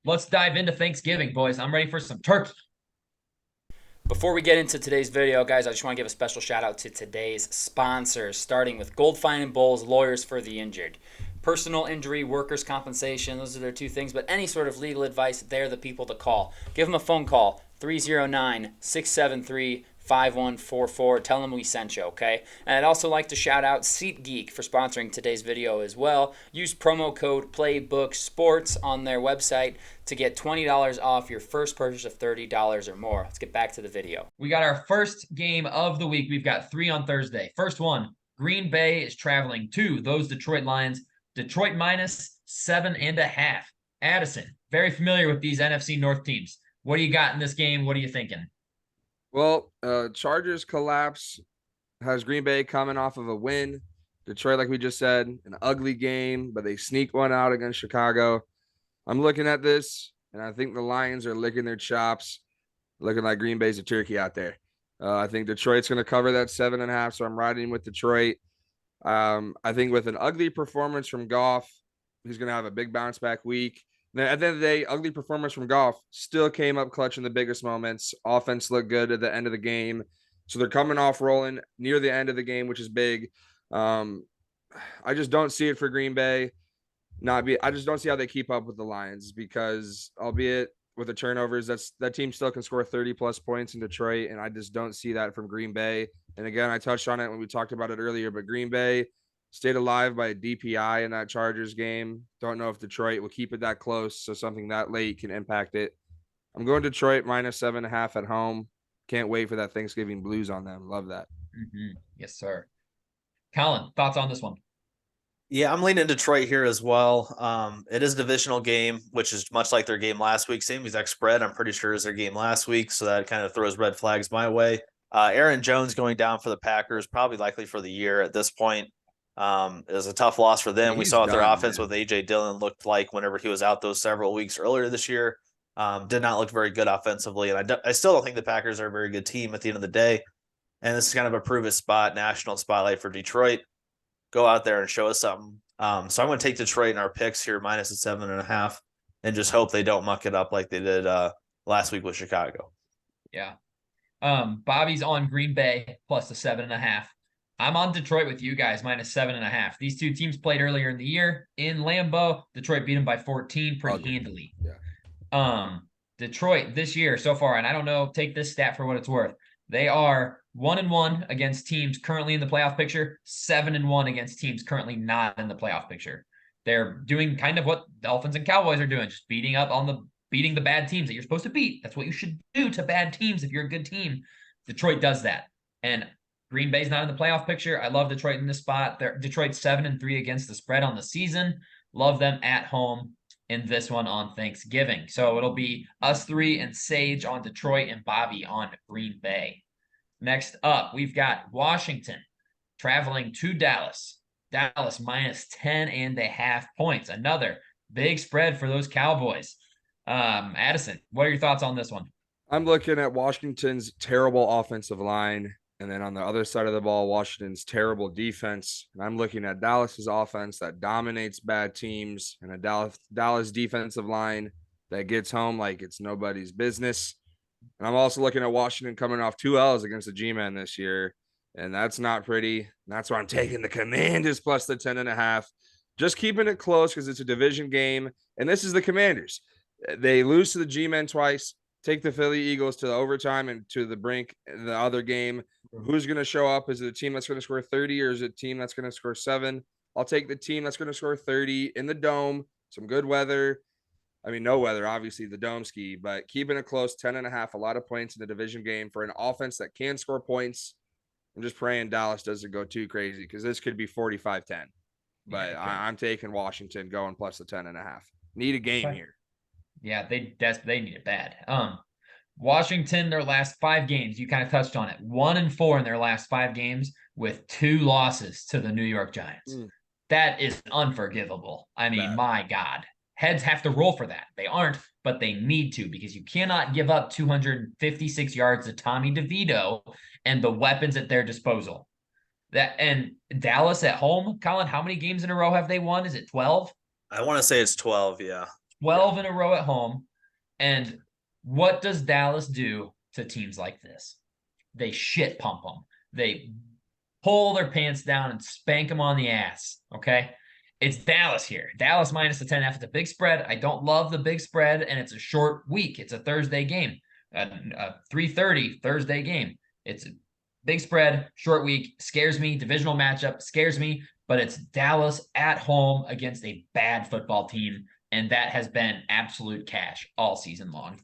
let's dive into Thanksgiving, boys. I'm ready for some turkey. Before we get into today's video, guys, I just want to give a special shout out to today's sponsors, starting with Gold Fine and Bowles, lawyers for the injured. Personal injury, workers' compensation, those are their two things, but any sort of legal advice, they're the people to call. Give them a phone call, 309-673-5144. Tell them we sent you, okay? And I'd also like to shout out SeatGeek for sponsoring today's video as well. Use promo code PLAYBOOKSPORTS on their website to get $20 off your first purchase of $30 or more. Let's get back to the video. We got our first game of the week. We've got 3 on Thursday. First one, Green Bay is traveling to those Detroit Lions. Detroit minus 7.5. Addison, very familiar with these NFC North teams. What do you got in this game? What are you thinking? Well, Chargers collapse has Green Bay coming off of a win. Detroit, like we just said, an ugly game, but they sneak one out against Chicago. I'm looking at this, and I think the Lions are licking their chops, looking like Green Bay's a turkey out there. I think Detroit's going to cover that 7.5, so I'm riding with Detroit. I think with an ugly performance from Goff, he's going to have a big bounce back week. At the end of the day, ugly performance from Goff still came up clutch in the biggest moments. Offense looked good at the end of the game. So they're coming off rolling near the end of the game, which is big. I just don't see it for Green Bay. I just don't see how they keep up with the Lions because, albeit with the turnovers, that team still can score 30 plus points in Detroit, and I just don't see that from Green Bay. And again, I touched on it when we talked about it earlier, but Green Bay stayed alive by a DPI in that Chargers game. Don't know if Detroit will keep it that close, so something that late can impact it. I'm going Detroit minus 7.5 at home. Can't wait for that Thanksgiving blues on them. Love that. Yes, sir. Colin, thoughts on this one? Yeah, I'm leaning Detroit here as well. It is a divisional game, which is much like their game last week. Same exact spread, I'm pretty sure, is their game last week, so that kind of throws red flags my way. Aaron Jones going down for the Packers, probably likely for the year at this point. It was a tough loss for them. We saw what their offense with A.J. Dillon looked like whenever he was out those several weeks earlier this year. Did not look very good offensively, and I still don't think the Packers are a very good team at the end of the day. And this is kind of a prove it spot, national spotlight for Detroit. Go out there and show us something. So I'm going to take Detroit in our picks here, minus a 7.5, and just hope they don't muck it up like they did last week with Chicago. Yeah. Bobby's on Green Bay plus the 7.5. I'm on Detroit with you guys, minus 7.5. These two teams played earlier in the year in Lambeau. Detroit beat them by 14 pretty handily. Yeah. Detroit this year so far, and I don't know, take this stat for what it's worth. They are 1-1 against teams currently in the playoff picture, 7-1 against teams currently not in the playoff picture. They're doing kind of what Dolphins and Cowboys are doing, just beating the bad teams that you're supposed to beat. That's what you should do to bad teams if you're a good team. Detroit does that. And Green Bay's not in the playoff picture. I love Detroit in this spot. They're Detroit 7-3 against the spread on the season. Love them at home in this one on Thanksgiving. So it'll be us three and Sage on Detroit and Bobby on Green Bay. Next up, we've got Washington traveling to Dallas. Dallas minus 10.5 points. Another big spread for those Cowboys. Addison, what are your thoughts on this one? I'm looking at Washington's terrible offensive line. And then on the other side of the ball, Washington's terrible defense. And I'm looking at Dallas's offense that dominates bad teams and a Dallas defensive line that gets home like it's nobody's business. And I'm also looking at Washington coming off 2 L's against the G-Men this year. And that's not pretty. And that's why I'm taking the Commanders plus the 10.5. Just keeping it close because it's a division game. And this is the Commanders. They lose to the G-Men twice. Take the Philly Eagles to the overtime and to the brink in the other game. Who's going to show up? Is it a team that's going to score 30 or is it a team that's going to score 7? I'll take the team that's going to score 30 in the dome. Some good weather. I mean, no weather, obviously, the dome ski, but keeping it close, 10.5, a lot of points in the division game for an offense that can score points. I'm just praying Dallas doesn't go too crazy because this could be 45-10. But yeah, I'm taking Washington going plus the 10.5. Need a game here. Yeah, they need it bad. Washington, their last 5 games, you kind of touched on it. 1-4 in their last 5 games with 2 losses to the New York Giants. That is unforgivable. I mean, my God. Heads have to roll for that. They aren't, but they need to because you cannot give up 256 yards to Tommy DeVito and the weapons at their disposal. And Dallas at home, Colin, how many games in a row have they won? Is it 12? I want to say it's 12, yeah. 12 in a row at home. And what does Dallas do to teams like this? They shit pump them. They pull their pants down and spank them on the ass. Okay. It's Dallas here. Dallas minus the 10.5. It's a big spread. I don't love the big spread, and it's a short week. It's a Thursday game, a 3:30 Thursday game. It's a big spread, short week. Scares me. Divisional matchup scares me, but it's Dallas at home against a bad football team, and that has been absolute cash all season long.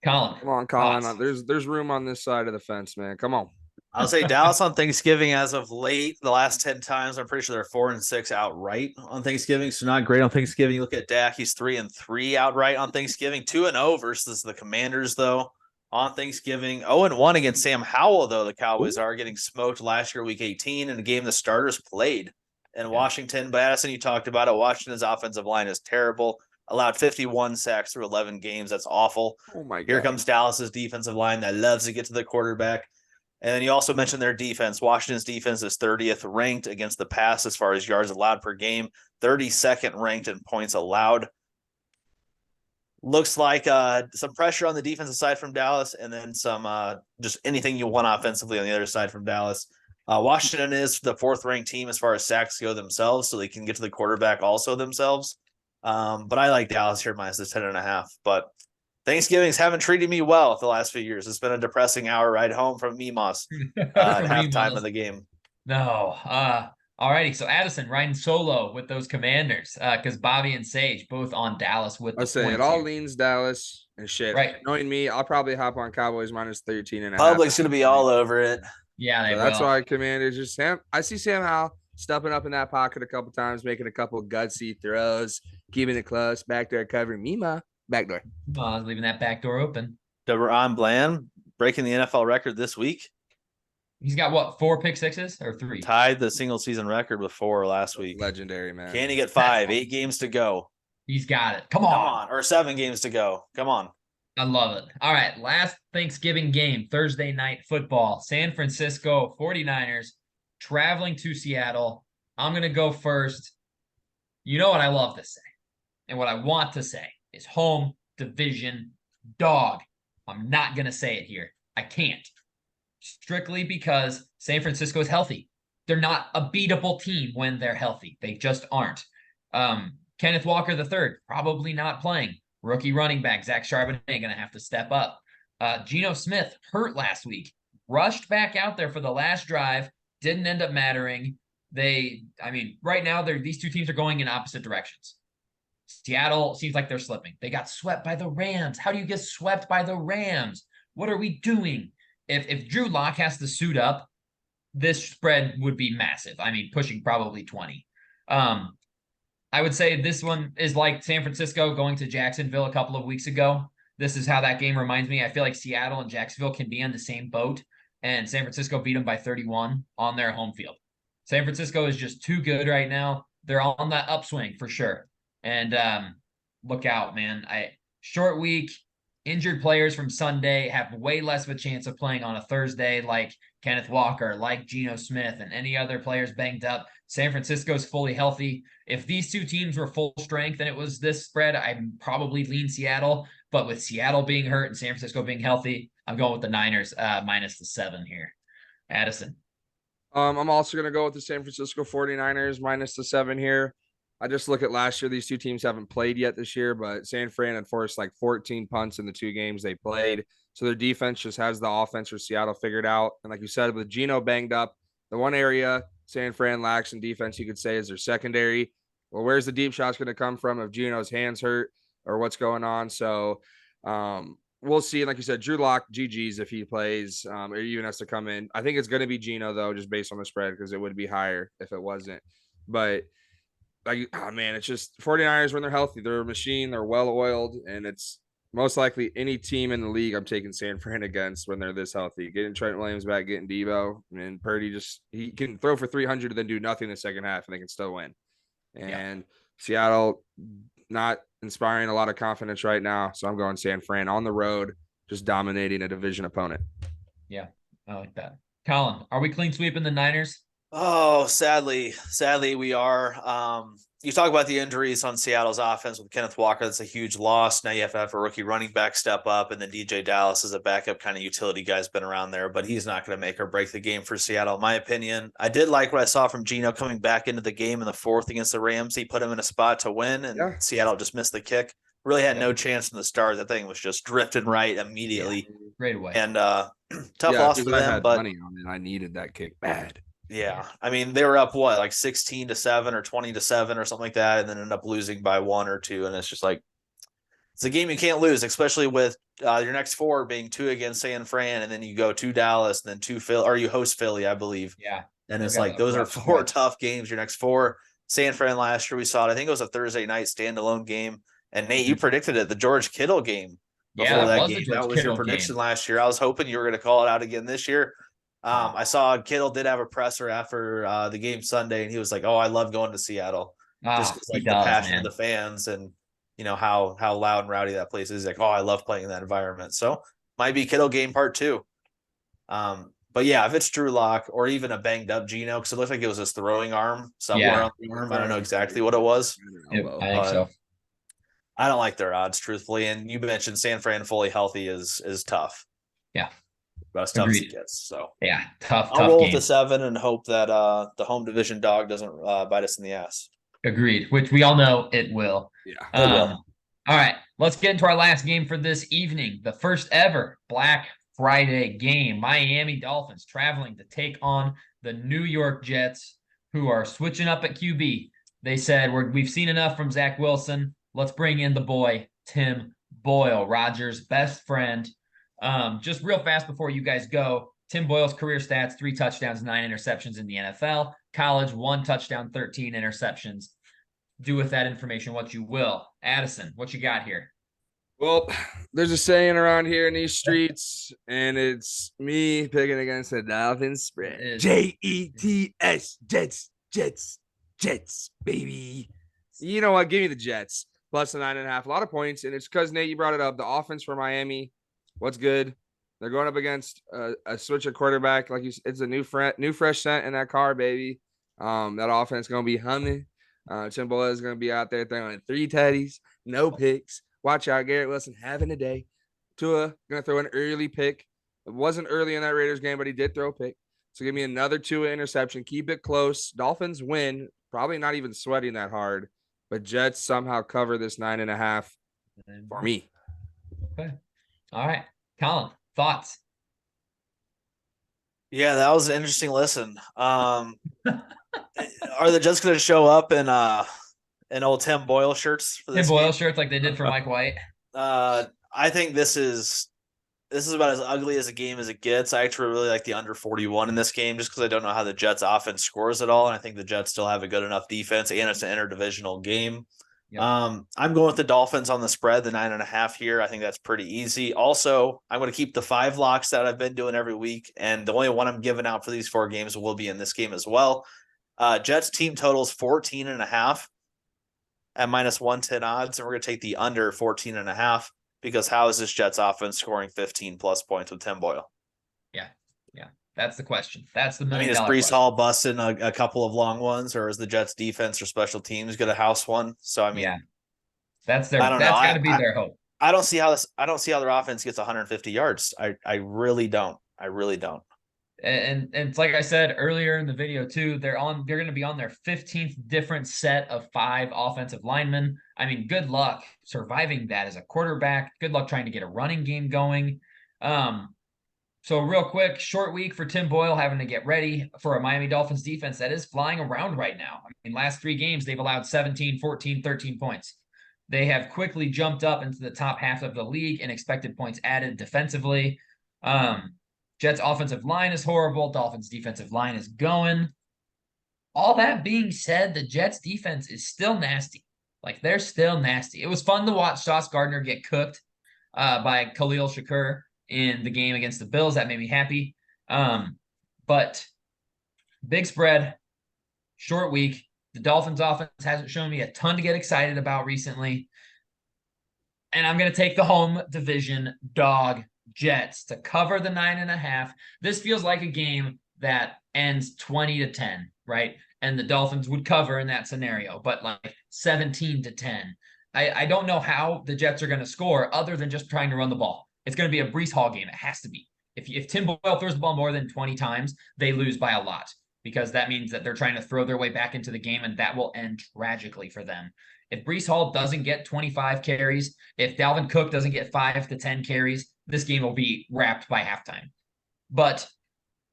Colin, Come on, Colin. There's room on this side of the fence, man. Come on. I'll say Dallas on Thanksgiving as of late. The last 10 times, I'm pretty sure they're 4-6 outright on Thanksgiving. So not great on Thanksgiving. You look at Dak, he's 3-3 outright on Thanksgiving. 2-0 versus the Commanders, though, on Thanksgiving. 0-1 against Sam Howell, though. The Cowboys are getting smoked last year, week 18, in a game the starters played in Washington. But Addison, you talked about it. Washington's offensive line is terrible. Allowed 51 sacks through 11 games. That's awful. Oh my God. Here comes Dallas's defensive line that loves to get to the quarterback. And then you also mentioned their defense. Washington's defense is 30th ranked against the pass as far as yards allowed per game, 32nd ranked in points allowed. Looks like some pressure on the defensive side from Dallas, and then some just anything you want offensively on the other side from Dallas. Washington is the 4th ranked team as far as sacks go themselves, so they can get to the quarterback also themselves. But I like Dallas here minus the 10.5. But Thanksgivings haven't treated me well the last few years. It's been a depressing hour ride home from Mimos at halftime of the game. No. Alrighty. So Addison riding solo with those Commanders because Bobby and Sage both on Dallas with the I say it points all here. leans Dallas and shit. Right. Knowing me, I'll probably hop on Cowboys minus 13.5. Public's going to be all over it. Yeah, they So that's will. why Commanders just Sam. I see Sam Howell stepping up in that pocket a couple times, making a couple gutsy throws, keeping it close, back there covering Mima, back door. I was leaving that back door open. DeRon Bland breaking the NFL record this week. He's got what, 4 pick sixes or 3? Tied the single season record with 4 last week. Legendary, man. Can he get 5? 8 games to go. He's got it. Come on. Or 7 games to go. Come on. I love it. All right. Last Thanksgiving game, Thursday night football. San Francisco 49ers traveling to Seattle. I'm going to go first. You know what I love to say and what I want to say is home division dog. I'm not going to say it here. I can't. Strictly because San Francisco is healthy. They're not a beatable team when they're healthy. They just aren't. Kenneth Walker III, probably not playing. Rookie running back, Zach Charbonnet, going to have to step up. Geno Smith, hurt last week. Rushed back out there for the last drive. Didn't end up mattering. Right now, these two teams are going in opposite directions. Seattle seems like they're slipping. They got swept by the Rams. How do you get swept by the Rams? What are we doing? If Drew Lock has to suit up, this spread would be massive. Pushing probably 20. I would say this one is like San Francisco going to Jacksonville a couple of weeks ago. This is how that game reminds me. I feel like Seattle and Jacksonville can be on the same boat, and San Francisco beat them by 31 on their home field. San Francisco is just too good right now. They're on that upswing for sure. And look out, man. Short week, injured players from Sunday have way less of a chance of playing on a Thursday, like Kenneth Walker, like Geno Smith, and any other players banged up. San Francisco's fully healthy. If these two teams were full strength and it was this spread, I'd probably lean Seattle. But with Seattle being hurt and San Francisco being healthy, I'm going with the Niners minus the 7 here. Addison. I'm also going to go with the San Francisco 49ers minus the 7 here. I just look at last year. These two teams haven't played yet this year, but San Fran had forced like 14 punts in the 2 games they played. So their defense just has the offense for Seattle figured out. And like you said, with Geno banged up, the one area San Fran lacks in defense, you could say, is their secondary. Well, where's the deep shots going to come from if Geno's hands hurt or what's going on? So we'll see. Like you said, Drew Lock, GG's if he plays or even has to come in. I think it's going to be Geno, though, just based on the spread, because it would be higher if it wasn't. But it's just 49ers when they're healthy. They're a machine. They're well-oiled, and it's most likely any team in the league I'm taking San Fran against when they're this healthy. Getting Trent Williams back, getting Debo, and Purdy he can throw for 300 and then do nothing in the second half, and they can still win. And Seattle not inspiring a lot of confidence right now, so I'm going San Fran on the road, just dominating a division opponent. Yeah, I like that. Colin, are we clean sweeping the Niners? Oh, sadly we are. You talk about the injuries on Seattle's offense with Kenneth Walker. That's a huge loss. Now you have to have a rookie running back step up, and then DJ Dallas is a backup kind of utility guy's been around there, but he's not going to make or break the game for Seattle, in my opinion. I did like what I saw from Geno coming back into the game in the fourth against the Rams. He put him in a spot to win, and Yeah. Seattle just missed the kick. Really had no chance from the start. That thing was just drifting right immediately. Right away. And tough loss for I them, had but money on it. I needed that kick bad. yeah, I mean they were up what, like 16-7 or 20-7 or something like that, and then end up losing by 1 or 2, and it's just like it's a game you can't lose, especially with your next 4 being 2 against San Fran, and then you go to Dallas, and then 2 Philly, or you host Philly, I believe. Yeah, and it's like those are 4 tough games. Your next 4, San Fran last year we saw it. I think it was a Thursday night standalone game, and Nate, you predicted it, the George Kittle game. Before that game, that was your prediction last year. I was hoping you were going to call it out again this year. I saw Kittle did have a presser after the game Sunday, and he was like, "Oh, I love going to Seattle, just like the passion of the fans, and you know how loud and rowdy that place is. Like, oh, I love playing in that environment." So might be Kittle game part 2. But yeah, if it's Drew Lock or even a banged up Geno, because it looked like it was his throwing arm somewhere on the arm. I don't know exactly what it was. Yep, I think so. I don't like their odds, truthfully. And you mentioned San Fran fully healthy is tough. Yeah. About as tough as it gets. So yeah, tough. I'll roll with the 7 and hope that the home division dog doesn't bite us in the ass. Agreed, which we all know it will. Yeah. It will. All right, let's get into our last game for this evening. The first ever Black Friday game. Miami Dolphins traveling to take on the New York Jets, who are switching up at QB. They said, we've seen enough from Zach Wilson. Let's bring in the boy, Tim Boyle, Rodgers' best friend. Just real fast before you guys go, Tim Boyle's career stats: 3 touchdowns, 9 interceptions in the NFL. College, 1 touchdown, 13 interceptions. Do with that information what you will. Addison, what you got here? Well, there's a saying around here in these streets, and it's me picking against the Dolphins spread. Jets, Jets, baby. You know what? Give me the Jets plus the 9.5. A lot of points, and it's because, Nate, you brought it up. The offense for Miami, what's good? They're going up against a switcher quarterback. Like it's a new fresh scent in that car, baby. That offense going to be humming. Tim Boyle is going to be out there throwing 3 teddies, no picks. Watch out, Garrett Wilson having a day. Tua going to throw an early pick. It wasn't early in that Raiders game, but he did throw a pick. So give me another Tua interception. Keep it close. Dolphins win. Probably not even sweating that hard. But Jets somehow cover this 9.5 for me. Okay. All right. Colin, thoughts? Yeah, that was an interesting listen. Are the Jets going to show up in old Tim Boyle shirts for this Tim Boyle game? shirts like they did for Mike White? I think this is about as ugly as a game as it gets. I actually really like the under 41 in this game just because I don't know how the Jets offense scores at all. And I think the Jets still have a good enough defense, and it's an interdivisional game. Yep. I'm going with the Dolphins on the spread, the 9.5 here. I think that's pretty easy. Also, I'm going to keep the 5 locks that I've been doing every week. And the only one I'm giving out for these 4 games will be in this game as well. Jets team totals 14.5 at minus 110 odds. And we're going to take the under 14.5. Because how is this Jets offense scoring 15 plus points with Tim Boyle? Yeah. That's the question. That's the $1 million is Breece Hall busting a couple of long ones, or is the Jets defense or special teams going to house one? So I mean, that's got to be their hope. I don't see how their offense gets 150 yards. I really don't. And it's like I said earlier in the video too, they're going to be on their 15th different set of 5 offensive linemen. I mean, good luck surviving that as a quarterback. Good luck trying to get a running game going. So real quick, short week for Tim Boyle, having to get ready for a Miami Dolphins defense that is flying around right now. I mean, last 3 games, they've allowed 17, 14, 13 points. They have quickly jumped up into the top half of the league in expected points added defensively. Jets offensive line is horrible. Dolphins defensive line is going. All that being said, the Jets defense is still nasty. Like, they're still nasty. It was fun to watch Sauce Gardner get cooked by Khalil Shakur in the game against the Bills. That made me happy. But big spread, short week. The Dolphins offense hasn't shown me a ton to get excited about recently. And I'm going to take the home division dog Jets to cover the 9.5. This feels like a game that ends 20-10, right? And the Dolphins would cover in that scenario, but like 17-10. I don't know how the Jets are going to score other than just trying to run the ball. It's going to be a Breece Hall game. It has to be. If Tim Boyle throws the ball more than 20 times, they lose by a lot because that means that they're trying to throw their way back into the game, and that will end tragically for them. If Breece Hall doesn't get 25 carries, if Dalvin Cook doesn't get 5 to 10 carries, this game will be wrapped by halftime. But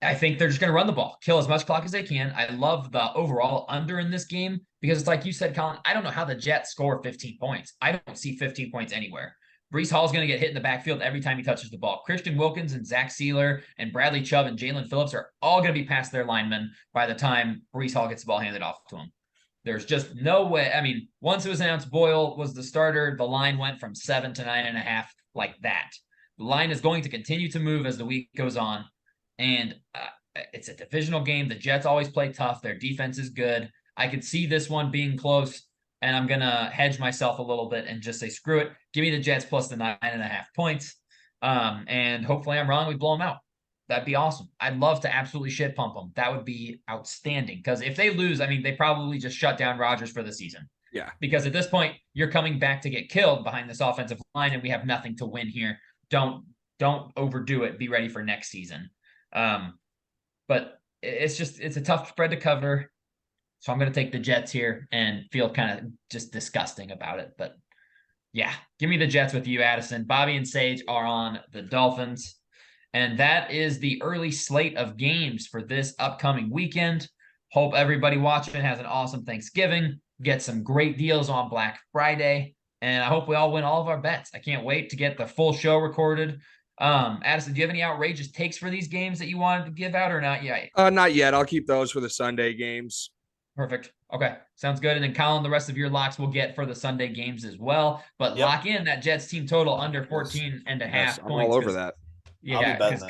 I think they're just going to run the ball, kill as much clock as they can. I love the overall under in this game because it's like you said, Colin, I don't know how the Jets score 15 points. I don't see 15 points anywhere. Breece Hall is going to get hit in the backfield every time he touches the ball. Christian Wilkins and Zach Sealer and Bradley Chubb and Jalen Phillips are all going to be past their linemen by the time Breece Hall gets the ball handed off to him. There's just no way. I mean, once it was announced Boyle was the starter, the line went from 7 to 9.5 like that. The line is going to continue to move as the week goes on. And it's a divisional game. The Jets always play tough. Their defense is good. I could see this one being close, and I'm going to hedge myself a little bit and just say, screw it. Give me the Jets plus the 9.5 points. And hopefully I'm wrong. We blow them out. That'd be awesome. I'd love to absolutely shit pump them. That would be outstanding because if they lose, I mean, they probably just shut down Rodgers for the season. Yeah. Because at this point, you're coming back to get killed behind this offensive line, and we have nothing to win here. Don't overdo it. Be ready for next season. But it's a tough spread to cover. So I'm going to take the Jets here and feel kind of just disgusting about it. But yeah, give me the Jets with you, Addison. Bobby and Sage are on the Dolphins. And that is the early slate of games for this upcoming weekend. Hope everybody watching has an awesome Thanksgiving. Get some great deals on Black Friday. And I hope we all win all of our bets. I can't wait to get the full show recorded. Addison, do you have any outrageous takes for these games that you wanted to give out or not yet? Not yet. I'll keep those for the Sunday games. Perfect. Okay. Sounds good. And then Colin, the rest of your locks we'll get for the Sunday games as well. But lock in that Jets team total under 14.5 I'm points. all over that. Yeah, because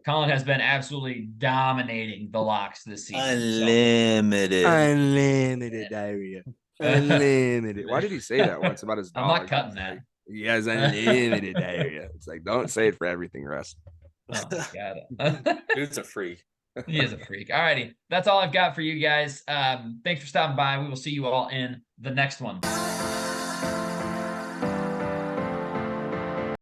Colin has been absolutely dominating the locks this season. Unlimited diarrhea. Unlimited. Why did he say that once about his dog? I'm not cutting that. He has unlimited diarrhea. It's like, don't say it for everything, Russ. Oh my God. Dude's a freak. He is a freak. All righty. That's all I've got for you guys. Thanks for stopping by. We will see you all in the next one.